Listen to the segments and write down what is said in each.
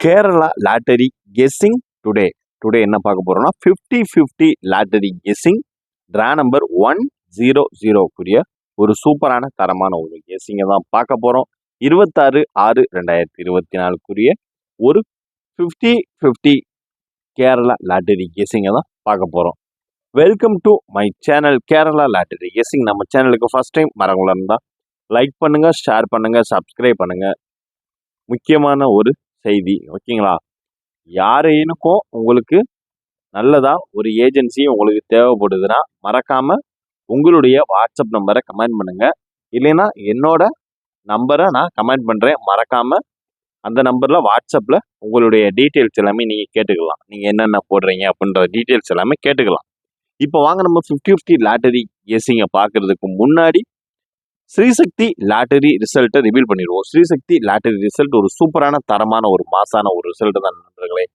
Kerala lottery guessing today என்ன பார்க்க போறோம்னா 50-50 லாட்டரி கெஸ்ஸிங் ட்ரா நம்பர் 100 ஒரு சூப்பரான தரமான ஒரு கெஸ்ஸிங்கை தான் பார்க்க போறோம். 26/6/2024 ஒரு 50-50 கேரளா லாட்டரி கெஸ்ஸிங்கை தான் பார்க்க போறோம். Welcome to my channel Kerala lottery guessing. நம்ம சேனலுக்கு ஃபர்ஸ்ட் டைம் வரவங்களா இருந்தால் லைக் பண்ணுங்க, ஷேர் பண்ணுங்க, சப்ஸ்கிரைப் பண்ணுங்க. முக்கியமான ஒரு செய்தி, ஓகேங்களா? யாரேனுக்கும் உங்களுக்கு நல்லதா ஒரு ஏஜென்சி உங்களுக்கு தேவைப்படுதுன்னா மறக்காம உங்களுடைய வாட்ஸ்அப் நம்பரை கமெண்ட் பண்ணுங்க. இல்லைன்னா என்னோட நம்பரை நான் கமெண்ட் பண்றேன். மறக்காம அந்த நம்பர்ல வாட்ஸ்அப்ல உங்களுடைய டீட்டெயில்ஸ் எல்லாமே நீங்க கேட்டுக்கலாம். நீங்க என்னென்ன போடுறீங்க அப்படின்ற டீட்டெயில்ஸ் எல்லாமே கேட்டுக்கலாம். இப்போ வாங்க நம்ம 50-50 லாட்டரி கெஸ்ஸிங்கை பார்க்கறதுக்கு முன்னாடி ஸ்ரீசக்தி லாட்டரி ரிசல்ட்டை ரிவீல் பண்ணிடுவோம். ஸ்ரீசக்தி லாட்டரி ரிசல்ட் ஒரு சூப்பரான தரமான ஒரு மாசான ஒரு ரிசல்ட் தான் நண்பர்களே.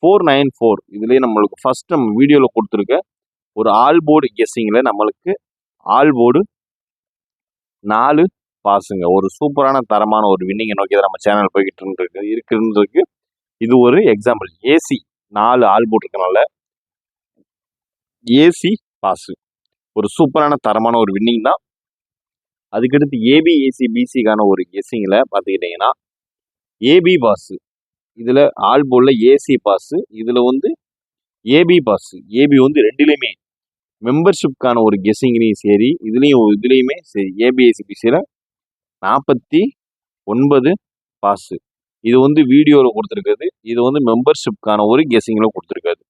494 இதுலேயே நம்மளுக்கு ஃபர்ஸ்ட் நம்ம வீடியோவில் கொடுத்துருக்க ஒரு ஆல் போர்டு கெஸ்ஸிங்கில் நம்மளுக்கு ஆல் போர்டு 4 பாஸுங்க. ஒரு சூப்பரான தரமான ஒரு வின்னிங்கை நோக்கி தான் நம்ம சேனல் போய்கிட்டு இருக்குன்றதுக்கு இது ஒரு எக்ஸாம்பிள். ஏசி 4 ஆல் போர்டு இருக்கனால ஏசி பாஸு ஒரு சூப்பரான தரமான ஒரு வின்னிங் தான். அதுக்கடுத்து ஏபி ஏசி பிசிக்கான ஒரு கெஸ்ஸிங்கில் பார்த்துக்கிட்டிங்கன்னா ஏபி பாஸு இதில் ஆல் போர்டில் ஏசி பாஸு, இதில் வந்து ஏபி பாஸு. ஏபி வந்து ரெண்டுலேயுமே மெம்பர்ஷிப்கான ஒரு கெஸ்ஸிங்லேயும் சரி, இதுலேயுமே சரி ஏபிஎஸ்சி பிசியில் 49 பாஸு. இது வந்து வீடியோவில் கொடுத்துருக்குது. இது வந்து மெம்பர்ஷிப்கான ஒரு கெஸ்ஸிங்கில் கொடுத்துருக்காது.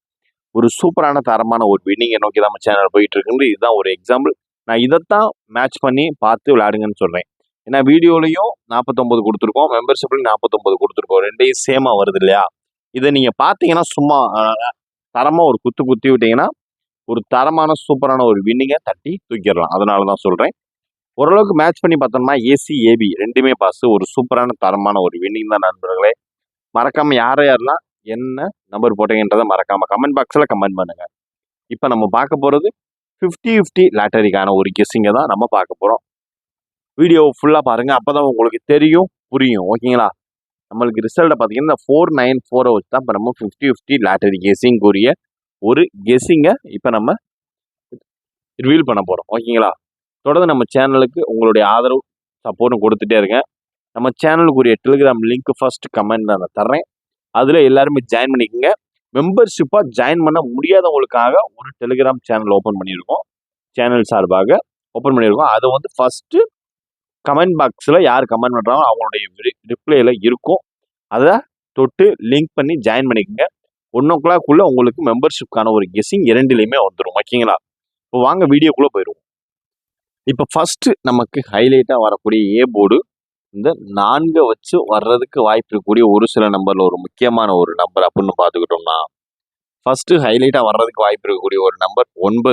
ஒரு சூப்பரான தரமான ஒரு வின்னிங்கை நோக்கி தான் நம்ம சேனல் போயிட்டு இருக்குது. இதுதான் ஒரு எக்ஸாம்பிள். நான் இதைத்தான் மேட்ச் பண்ணி பார்த்து விளையாடுங்கன்னு சொல்கிறேன். ஏன்னா வீடியோலையும் 49 கொடுத்துருக்கோம், மெம்பர்ஷிப்லையும் 49 கொடுத்துருக்கோம். ரெண்டையும் சேமாக வருது இல்லையா? இதை நீங்கள் பார்த்தீங்கன்னா சும்மா தரமாக ஒரு குத்தி விட்டீங்கன்னா ஒரு தரமான சூப்பரான ஒரு வின்னிங்கை தட்டி தூக்கிடலாம். அதனால தான் சொல்கிறேன். ஓரளவுக்கு மேட்ச் பண்ணி பார்த்தோம்னா ஏசி ஏபி ரெண்டுமே பாஸ். ஒரு சூப்பரான தரமான ஒரு வின்னிங் தான் நண்பர்களே. மறக்காமல் யாரெல்லாம் என்ன நம்பர் போட்டீங்கன்றதை மறக்காமல் கமெண்ட் பாக்ஸில் கமெண்ட் பண்ணுங்க. இப்போ நம்ம பார்க்க போகிறது 50-50 லாட்டரிக்கான ஒரு கெஸ்ஸிங்கை தான் நம்ம பார்க்க போகிறோம். வீடியோ ஃபுல்லாக பாருங்கள், அப்போ தான் உங்களுக்கு தெரியும், புரியும், ஓகேங்களா? நம்மளுக்கு ரிசல்ட்டை பார்த்தீங்கன்னா 494 வச்சு தான் இப்போ நம்ம 50-50 லாட்டரி கெஸ்ஸிங்குரிய ஒரு கெஸ்ஸிங்கை இப்போ நம்ம ரிவீல் பண்ண போகிறோம், ஓகேங்களா? தொடர்ந்து நம்ம சேனலுக்கு உங்களுடைய ஆதரவு சப்போர்ட்டும் கொடுத்துட்டே இருங்க. நம்ம சேனலுக்குரிய டெலிகிராம் லிங்க் ஃபர்ஸ்ட் கமெண்ட் நான் தர்றேன். அதில் எல்லாருமே ஜாயின் பண்ணிக்கோங்க. மெம்பர்ஷிப்பாக ஜாயின் பண்ண முடியாதவங்களுக்காக ஒரு டெலிகிராம் சேனல் ஓப்பன் பண்ணியிருக்கோம். சேனல் சார்பாக ஓப்பன் பண்ணியிருக்கோம். அதை வந்து ஃபஸ்ட்டு கமெண்ட் பாக்ஸில் யார் கமெண்ட் பண்ணுறாங்களோ அவங்களுடைய ரிப்ளையில் இருக்கும். அதை தொட்டு லிங்க் பண்ணி ஜாயின் பண்ணிக்கோங்க. 1 o'clock உங்களுக்கு மெம்பர்ஷிப்கான ஒரு கெஸ்ஸிங் இரண்டுலேயுமே வந்துடும், ஓகேங்களா? இப்போ வாங்க வீடியோக்குள்ளே போயிடுவோம். இப்போ ஃபஸ்ட்டு நமக்கு ஹைலைட்டாக வரக்கூடிய ஏ போர்டு இந்த 4 வச்சு வர்றதுக்கு வாய்ப்பு இருக்கக்கூடிய ஒரு சில நம்பரில் ஒரு முக்கியமான ஒரு நம்பர் அப்படின்னு பார்த்துக்கிட்டோம்னா ஃபஸ்ட்டு ஹைலைட்டாக வர்றதுக்கு வாய்ப்பு இருக்கக்கூடிய ஒரு நம்பர் 9.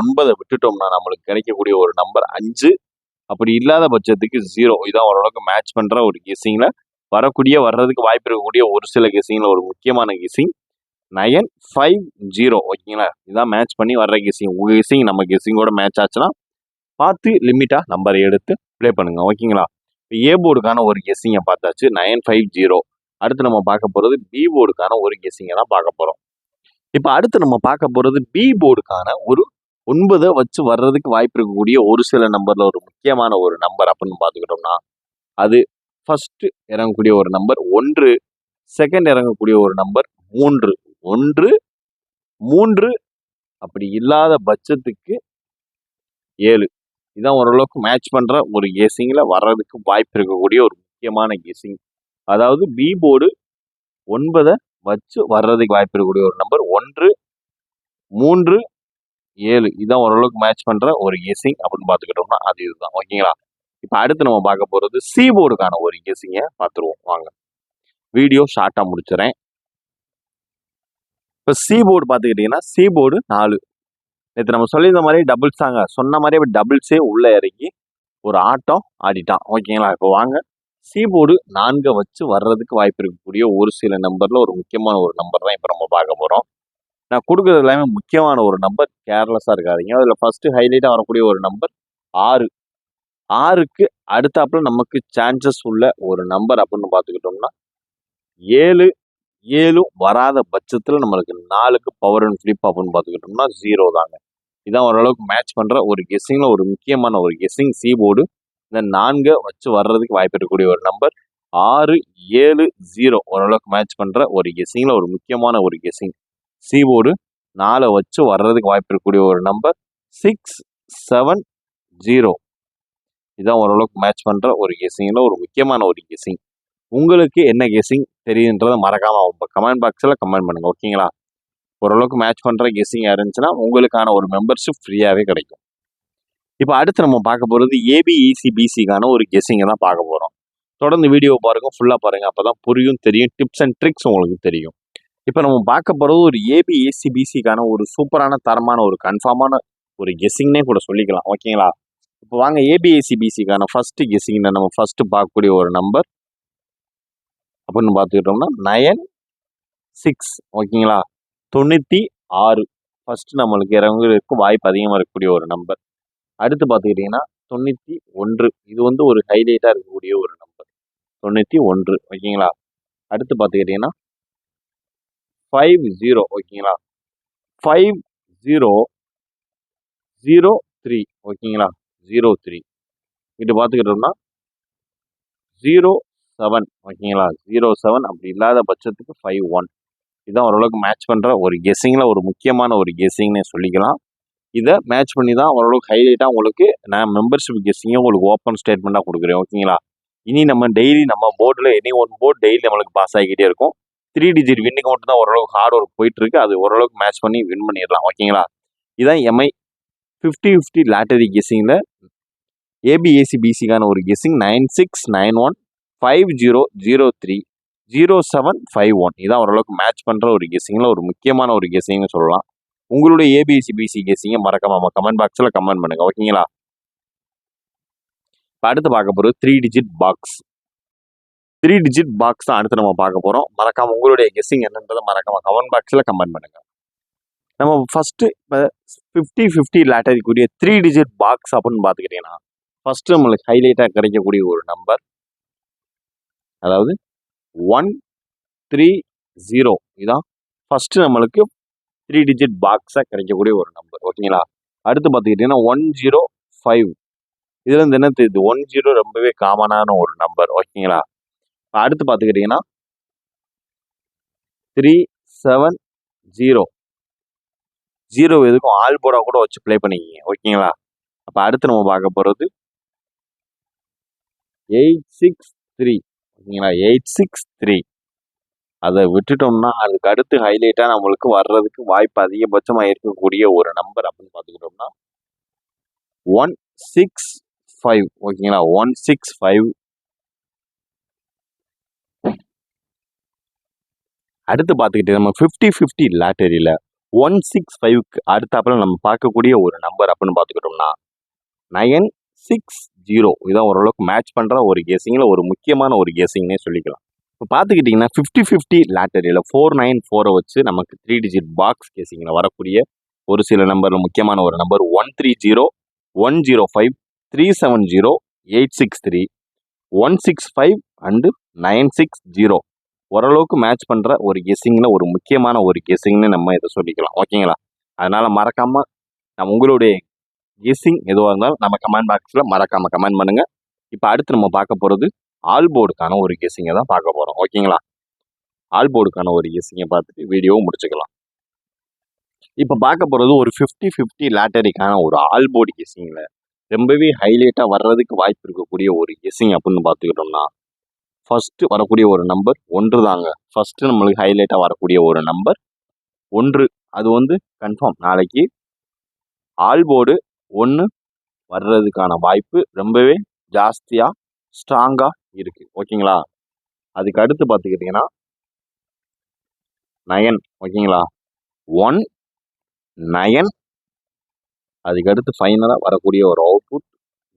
9 விட்டுட்டோம்னா நம்மளுக்கு கிடைக்கக்கூடிய ஒரு நம்பர் 5. அப்படி இல்லாத பட்சத்துக்கு 0. இதான் ஓரளவுக்கு மேட்ச் பண்ணுற ஒரு கெஸ்ஸிங்கில் வர்றதுக்கு வாய்ப்பு இருக்கக்கூடிய ஒரு சில கெஸ்ஸிங்கில் ஒரு முக்கியமான கெஸ்ஸிங் 950, ஓகேங்களா? இதான் மேட்ச் பண்ணி வர்ற கெஸ்ஸிங். உங்கள் கெஸ்ஸிங் நம்ம கெஸ்ஸிங்கோட மேட்ச் ஆச்சுன்னா பார்த்து லிமிட்டாக நம்பரை எடுத்து ப்ளே பண்ணுங்க, ஓகேங்களா? இப்போ ஏ போர்டுக்கான ஒரு கெஸ்ஸிங்கை பார்த்தாச்சு 950. அடுத்து நம்ம பார்க்க போகிறது பி போர்டுக்கான ஒரு கெஸ்ஸிங்கை தான் பார்க்க போகிறோம். இப்போ அடுத்து நம்ம பார்க்க போகிறது பி போர்டுக்கான ஒரு 9 வச்சு வர்றதுக்கு வாய்ப்பு இருக்கக்கூடிய ஒரு சில நம்பரில் ஒரு முக்கியமான ஒரு நம்பர் அப்படின்னு பார்த்துக்கிட்டோம்னா அது ஃபர்ஸ்ட் இறங்கக்கூடிய ஒரு நம்பர் 1, செகண்ட் இறங்கக்கூடிய ஒரு நம்பர் 3. 1, 3 அப்படி இல்லாத பட்சத்துக்கு 7. இதான் ஓரளவுக்கு மேட்ச் பண்ணுற ஒரு கெஸ்ஸிங்கில் வர்றதுக்கு வாய்ப்பு இருக்கக்கூடிய ஒரு முக்கியமான கெஸ்ஸிங். அதாவது பி போர்டு 9 வச்சு வர்றதுக்கு வாய்ப்பு இருக்கக்கூடிய ஒரு நம்பர் 1, 3, 7. இதான் ஓரளவுக்கு மேட்ச் பண்ணுற ஒரு கெஸ்ஸிங் அப்படின்னு பார்த்துக்கிட்டோம்னா அது இதுதான், ஓகேங்களா? இப்போ அடுத்து நம்ம பார்க்க போகிறது சி போர்டுக்கான ஒரு கெஸ்ஸிங்கை பார்த்துருவோம் வாங்க. வீடியோ ஷார்ட்டாக முடிச்சுறேன். இப்போ சி போர்டு பார்த்துக்கிட்டிங்கன்னா சி போர்டு 4. நேற்று நம்ம சொல்லியிருந்த மாதிரி டபுள்ஸ் தாங்க சொன்ன மாதிரி அப்படி டபுள்ஸே உள்ளே இறங்கி ஒரு ஆட்டம் ஆடிட்டான், ஓகேங்களா? இப்போ வாங்க சி போர்டு 4 வச்சு வர்றதுக்கு வாய்ப்பு இருக்கக்கூடிய ஒரு சில நம்பரில் ஒரு முக்கியமான ஒரு நம்பர் தான் இப்போ நம்ம பார்க்க போகிறோம். நான் கொடுக்குறது எல்லாமே முக்கியமான ஒரு நம்பர், கேர்லெஸ்ஸாக இருக்காதீங்க. அதில் ஃபஸ்ட்டு ஹைலைட்டாக வரக்கூடிய ஒரு நம்பர் 6. 6க்கு அடுத்தாப்புல நமக்கு சான்சஸ் உள்ள ஒரு நம்பர் அப்படின்னு பார்த்துக்கிட்டோம்னா 7 7 வராத பட்சத்தில் நம்மளுக்கு 4க்கு பவர் அண்ட் ஃபிளிப் அப்படின்னு பார்த்துக்கிட்டோம்னா 0 தாங்க. இதான் ஓரளவுக்கு மேட்ச் பண்ணுற ஒரு கெஸ்ஸிங்கில் ஒரு முக்கியமான ஒரு கெஸ்ஸிங். சி போர்டு இந்த 4 வச்சு வர்றதுக்கு வாய்ப்பு இருக்கக்கூடிய ஒரு நம்பர். 6 7 0 ஓரளவுக்கு மேட்ச் பண்ணுற ஒரு கெஸ்ஸிங்கில் ஒரு முக்கியமான ஒரு கெஸ்ஸிங். சி போர்டு 4 வச்சு வர்றதுக்கு வாய்ப்பு இருக்கக்கூடிய ஒரு நம்பர் 6 7 0. இதான் ஓரளவுக்கு மேட்ச் பண்ணுற ஒரு கெஸ்ஸிங்கில் ஒரு முக்கியமான ஒரு கெஸ்ஸிங். உங்களுக்கு என்ன கெஸ்ஸிங் தெரியுன்றதை மறக்காமல் கமெண்ட் பாக்ஸில் கமெண்ட் பண்ணுங்கள். ஓகேங்களா? ஓரளவுக்கு மேட்ச் பண்ணுற கெஸ்ஸிங் இருந்துச்சுன்னா உங்களுக்கான ஒரு மெம்பர்ஷிப் ஃப்ரீயாகவே கிடைக்கும். இப்போ அடுத்து நம்ம பார்க்க போகிறது ஏபிஇசிபிசிக்கான ஒரு கெஸ்ஸிங்கை தான் பார்க்க போகிறோம். தொடர்ந்து வீடியோ பாருங்கள், ஃபுல்லாக பாருங்கள். அப்போ தான் புரியும், தெரியும், டிப்ஸ் அண்ட் ட்ரிக்ஸ் உங்களுக்கு தெரியும். இப்போ நம்ம பார்க்க போகிறது ஒரு ஏபிஇசிபிசிக்கான ஒரு சூப்பரான தரமான ஒரு கன்ஃபார்மான ஒரு கெஸ்ஸிங்னே கூட சொல்லிக்கலாம். ஓகேங்களா? இப்போ வாங்க ஏபிஇசிபிசிக்கான ஃபர்ஸ்ட் கெஸ்ஸிங்கில் நம்ம ஃபர்ஸ்ட் பார்க்கக்கூடிய ஒரு நம்பர் அப்படின்னு பார்த்துக்கிட்டோம்னா 9 6. ஓகேங்களா? 96 ஃபர்ஸ்ட் நம்மளுக்கு இறங்குறதுக்கு வாய்ப்பு அதிகமாக இருக்கக்கூடிய ஒரு நம்பர். அடுத்து பார்த்துக்கிட்டிங்கன்னா 91. இது வந்து ஒரு ஹைலைட்டாக இருக்கக்கூடிய ஒரு நம்பர் 91. ஓகேங்களா? அடுத்து பார்த்துக்கிட்டிங்கன்னா 50. ஓகேங்களா? 5003. ஓகேங்களா? 03. இது பார்த்துக்கிட்டோம்னா 07. ஓகேங்களா? 07 அப்படி இல்லாத பட்சத்துக்கு 51. இதுதான் ஓரளவுக்கு மேட்ச் பண்ணுற ஒரு கெஸ்ஸிங்கில் ஒரு முக்கியமான ஒரு கெஸ்ஸிங்னே சொல்லிக்கலாம். இதை மேட்ச் பண்ணி தான் ஓரளவுக்கு ஹைலைட்டாக உங்களுக்கு நான் மெம்பர்ஷிப் கெஸ்ஸிங்கை உங்களுக்கு ஓப்பன் ஸ்டேட்மெண்ட்டாக கொடுக்குறேன். ஓகேங்களா? இனி நம்ம டெய்லி நம்ம போர்டில் எனி ஒன் போர்ட் டெய்லி நம்மளுக்கு பாஸ் ஆகிக்கிட்டே இருக்கும். 3 டிஜிட் வின்னுக்கு மட்டும் தான் ஓரளவுக்கு ஹார்ட் ஒர்க் போயிட்டுருக்கு. அது ஓரளவுக்கு மேட்ச் பண்ணி வின் பண்ணிடலாம். ஓகேங்களா? இதான் எம்ஐ 50-50 லாட்டரி கெஸ்ஸிங்கில் ஏபிஏசிபிசிக்கான ஒரு கெஸ்ஸிங் 9691 5003 0751. இதான் ஓரளவுக்கு மேட்ச் பண்ணுற ஒரு கெஸ்ஸிங்கில் ஒரு முக்கியமான ஒரு கெஸ்ஸிங்னு சொல்லலாம். உங்களுடைய ஏபிசிபிசி கெஸ்ஸிங்கை மறக்காம கமெண்ட் பாக்ஸில் கமெண்ட் பண்ணுங்க. ஓகேங்களா? இப்போ அடுத்து பார்க்க போகிறது 3 டிஜிட் பாக்ஸ். 3 டிஜிட் பாக்ஸ் தான் அடுத்து நம்ம பார்க்க போகிறோம். மறக்காம உங்களுடைய கெஸ்ஸிங் என்னன்றதை மறக்காம கமெண்ட் பாக்ஸில் கமெண்ட் பண்ணுங்க. நம்ம ஃபர்ஸ்ட் இப்போ 50-50 லாட்டரிக்குரிய 3 டிஜிட் பாக்ஸ் அப்படின்னு பார்த்துக்கிட்டீங்கன்னா ஃபர்ஸ்ட் நம்மளுக்கு ஹைலைட்டாக கிடைக்கக்கூடிய ஒரு நம்பர், அதாவது 130. இதான் ஃபர்ஸ்ட் நம்மளுக்கு 3 டிஜிட் பாக்ஸாக கிடைக்கக்கூடிய ஒரு நம்பர். ஓகேங்களா? அடுத்து பார்த்துக்கிட்டிங்கன்னா 105. இதுல இருந்து என்ன தெரியுது? 10 ரொம்பவே காமனான ஒரு நம்பர். ஓகேங்களா? அடுத்து பார்த்துக்கிட்டிங்கன்னா 370. 0 எதுக்கும் ஆல் போர்டா கூட வச்சு ப்ளே பண்ணிக்கிங்க. ஓகேங்களா? அப்போ அடுத்து நம்ம பார்க்க போகிறது 863. ஓகேங்களா? 863. அதை விட்டுட்டோம்னா அதுக்கு அடுத்து ஹைலைட்டாக நம்மளுக்கு வர்றதுக்கு வாய்ப்பு அதிகபட்சமாக இருக்கக்கூடிய ஒரு நம்பர் அப்படின்னு பார்த்துக்கிட்டோம்னா 165. ஓகேங்களா? 165. அடுத்து பார்த்துக்கிட்டு நம்ம 50-50 லாட்டரியில் 165க்கு அடுத்தாப்புல நம்ம பார்க்கக்கூடிய ஒரு நம்பர் அப்படின்னு பார்த்துக்கிட்டோம்னா 960. இதான் ஓரளவுக்கு மேட்ச் பண்ணுற ஒரு கெஸ்ஸிங்கில் ஒரு முக்கியமான ஒரு கெஸ்ஸிங்னே சொல்லிக்கலாம். இப்போ பார்த்துக்கிட்டிங்கன்னா 50-50 லாட்டரியில் 494 வச்சு நமக்கு 3 டிஜிட் பாக்ஸ் கெஸ்ஸிங்கில் வரக்கூடிய ஒரு சில நம்பரில் முக்கியமான ஒரு நம்பர் 130, 105, 370, 863, 165 அண்டு 960. ஓரளவுக்கு மேட்ச் பண்ணுற ஒரு கெஸ்ஸிங்கில் ஒரு முக்கியமான ஒரு கெஸ்ஸிங்னு நம்ம இதை சொல்லிக்கலாம். ஓகேங்களா? அதனால் மறக்காமல் நம்ம உங்களுடைய கெஸ்ஸிங் எதுவாக இருந்தாலும் நம்ம கமெண்ட் பாக்ஸில் மறக்காமல் கமெண்ட் பண்ணுங்கள். இப்போ அடுத்து நம்ம பார்க்க போகிறது ஆல் போர்டுக்கான ஒரு கெஸ்ஸிங்கை தான் பார்க்க போகிறோம். ஓகேங்களா? ஆல் போர்டுக்கான ஒரு கெஸ்ஸிங்கை பார்த்துட்டு வீடியோவும் முடிச்சுக்கலாம். இப்போ பார்க்க போகிறது ஒரு 50-50 லாட்டரிக்கான ஒரு ஆல் போர்டு கெஸ்ஸிங்கில் ரொம்பவே ஹைலைட்டாக வர்றதுக்கு வாய்ப்பு இருக்கக்கூடிய ஒரு கெஸ்ஸிங் அப்படின்னு பார்த்துக்கிட்டோம்னா ஃபர்ஸ்ட் வரக்கூடிய ஒரு நம்பர் 1 தாங்க. ஃபர்ஸ்ட் நம்மளுக்கு ஹைலைட்டாக வரக்கூடிய ஒரு நம்பர் 1. அது வந்து கன்ஃபார்ம் நாளைக்கு ஆல் போர்டு 1 வர்றதுக்கான வாய்ப்பு ரொம்பவே ஜாஸ்தியாக ஸ்ட்ராங்காக இருக்குது. ஓகேங்களா? அதுக்கு அடுத்து பார்த்துக்கிட்டிங்கன்னா 9. ஓகேங்களா? 19. அதுக்கு அடுத்து ஃபைனலாக வரக்கூடிய ஒரு அவுட்புட்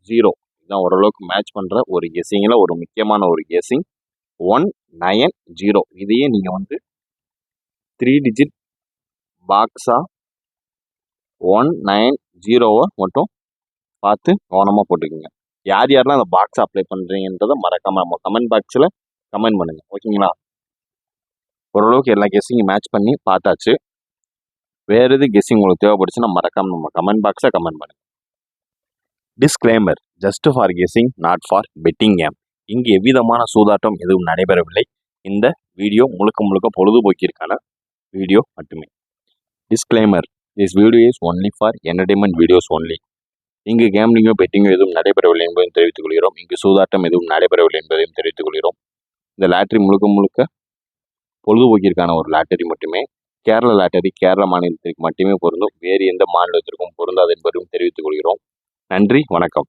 0. இதுதான் ஓரளவுக்கு மேட்ச் பண்ணுற ஒரு கெஸ்ஸிங்கில் ஒரு முக்கியமான ஒரு கெஸ்ஸிங் 190. இதையே நீங்கள் வந்து 3 டிஜிட் பாக்ஸாக 190 மட்டும் பார்த்து கவனமாக போட்டுக்கோங்க. யார் யாரெல்லாம் அந்த பாக்ஸ் அப்ளை பண்ணுறீங்கன்றதை மறக்காமல் நம்ம கமெண்ட் பாக்ஸில் கமெண்ட் பண்ணுங்கள். ஓகேங்களா? ஓரளவுக்கு எல்லா கெஸ்ஸிங்கும் மேட்ச் பண்ணி பார்த்தாச்சு. வேறு எது கெஸ்ஸிங் உங்களுக்கு தேவைப்படுச்சுன்னா மறக்காம நம்ம கமெண்ட் பாக்ஸில் கமெண்ட் பண்ணுங்க. Disclaimer, just for guessing, not for betting game. இங்கு எவ்விதமான சூதாட்டம் எதுவும் நடைபெறவில்லை. இந்த வீடியோ முழுக்க முழுக்க பொழுதுபோக்கிற்கான வீடியோ மட்டுமே. Disclaimer, this video is only for entertainment videos only. இங்கு கேம்லிங்கோ பெட்டிங்கோ எதுவும் நடைபெறவில்லை என்பதையும் தெரிவித்துக் கொள்கிறோம். இங்கு சூதாட்டம் எதுவும் நடைபெறவில்லை என்பதையும் தெரிவித்துக் கொள்கிறோம். இந்த லாட்டரி முழுக்க முழுக்க பொழுதுபோக்கிற்கான ஒரு லாட்டரி மட்டுமே. கேரள லாட்டரி கேரள மாநிலத்திற்கு மட்டுமே பொருந்தும். வேறு எந்த மாநிலத்திற்கும் பொருந்தாது என்பதையும் தெரிவித்துக் கொள்கிறோம். நன்றி, வணக்கம்.